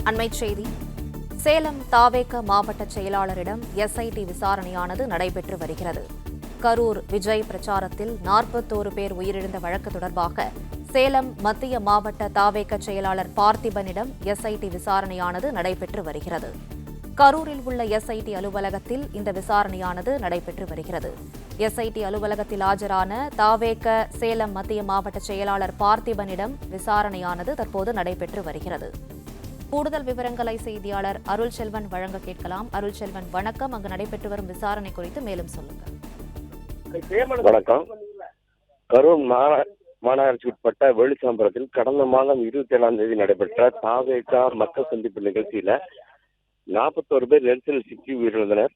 அண்மைச் செய்தி. சேலம் தாவேக மாவட்ட செயலாளரிடம் எஸ்ஐடி விசாரணையானது நடைபெற்று வருகிறது. கரூர் விஜய் பிரச்சாரத்தில் 41 பேர் உயிரிழந்த வழக்கு தொடர்பாக சேலம் மத்திய மாவட்ட தாவேக செயலாளர் பார்த்திபனிடம் எஸ்ஐடி விசாரணையானது நடைபெற்று வருகிறது. கரூரில் உள்ள எஸ்ஐடி அலுவலகத்தில் இந்த விசாரணையானது நடைபெற்று வருகிறது. எஸ்ஐடி அலுவலகத்தில் ஆஜரான தாவேக சேலம் மத்திய மாவட்ட செயலாளர் பார்த்திபனிடம் விசாரணையானது தற்போது நடைபெற்று வருகிறது. கூடுதல் விவரங்களை செய்தியாளர் அருள் செல்வன் வழங்க கேட்கலாம். அருள் செல்வன், வணக்கம். அங்கு நடைபெற்று வரும் விசாரணை குறித்து மேலும் சொல்லுங்க. வணக்கம். கரூர் மாநகராட்சி உட்பட்ட வெளிச்சாம்பரத்தில் கடந்த மாதம் 27ஆம் தேதி நடைபெற்ற தாவேக மக்கள் சந்திப்பு நிகழ்ச்சியில 41 பேர் நெரிசலில் சிக்கி உயிரிழந்தனர்.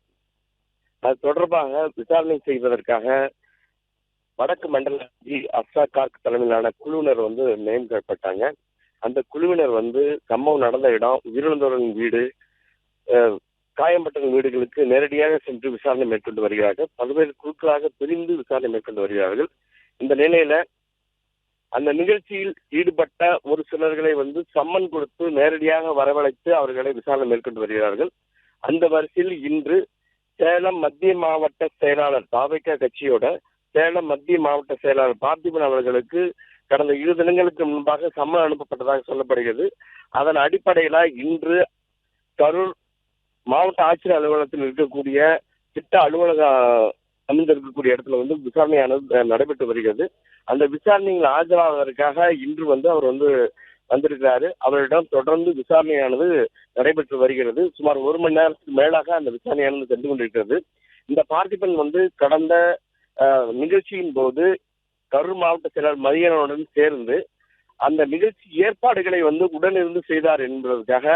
அது தொடர்பாக விசாரணை செய்வதற்காக வடக்கு மண்டல அப்சா கார்க் தலைமையிலான குழுவினர் நியமிக்கப்பட்டாங்க. அந்த குழுவினர் சம்பவம் நடந்த இடம், உயிரிழந்தவரின் வீடு, காயம்பட்டவரின் வீடுகளுக்கு நேரடியாக சென்று விசாரணை மேற்கொண்டு வருகிறார்கள். பல்வேறு குழுக்களாக பிரிந்து விசாரணை மேற்கொண்டு வருகிறார்கள். இந்த நிலையில அந்த நிகழ்ச்சியில் ஈடுபட்ட ஒரு சிலர்களை சம்மன் கொடுத்து நேரடியாக வரவழைத்து அவர்களை விசாரணை மேற்கொண்டு வருகிறார்கள். அந்த வரிசையில் இன்று சேலம் மத்திய மாவட்ட செயலாளர் தாவேக கட்சியோட சேலம் மத்திய மாவட்ட செயலாளர் பார்த்திபன் அவர்களுக்கு கடந்த 2 தினங்களுக்கு முன்பாக சம்மன் அனுப்பப்பட்டதாக சொல்லப்படுகிறது. அதன் அடிப்படையில இன்று கரூர் மாவட்ட ஆட்சியர் அலுவலகத்தில் இருக்கக்கூடிய திட்ட அலுவலகம் அமைந்திருக்கக்கூடிய இடத்துல விசாரணையானது நடைபெற்று வருகிறது. அந்த விசாரணையில் ஆஜராவதற்காக இன்று அவர் வந்திருக்கிறாரு. அவரிடம் தொடர்ந்து விசாரணையானது நடைபெற்று வருகிறது. சுமார் 1 மணி நேரத்துக்கு மேலாக அந்த விசாரணையானது சென்று கொண்டிருக்கிறது. இந்த பார்த்திபன் கடந்த நிகழ்ச்சியின் போது கரூர் மாவட்ட செயலாளர் மதியனுடன் சேர்ந்து அந்த நிகழ்ச்சி ஏற்பாடுகளை உடனிருந்து செய்தார் என்பதற்காக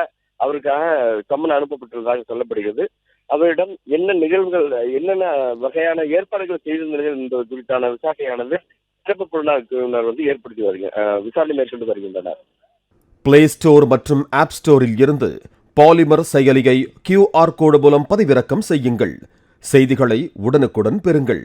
அவருக்காக சம்மன் அனுப்பப்பட்டதாக சொல்லப்படுகிறது. அவரிடம் என்ன நிகழ்வுகள், என்னென்ன வகையான ஏற்பாடுகள் செய்திருந்தீர்கள் என்பது குறித்தான விசாரணையானது சிறப்பு குழுவினர் விசாரணை மேற்கொண்டு வருகின்றனர். பிளே ஸ்டோர் மற்றும் ஆப் ஸ்டோரில் இருந்து பாலிமர் செயலியை QR கோடு மூலம் பதிவிறக்கம் செய்யுங்கள். செய்திகளை உடனுக்குடன் பெறுங்கள்.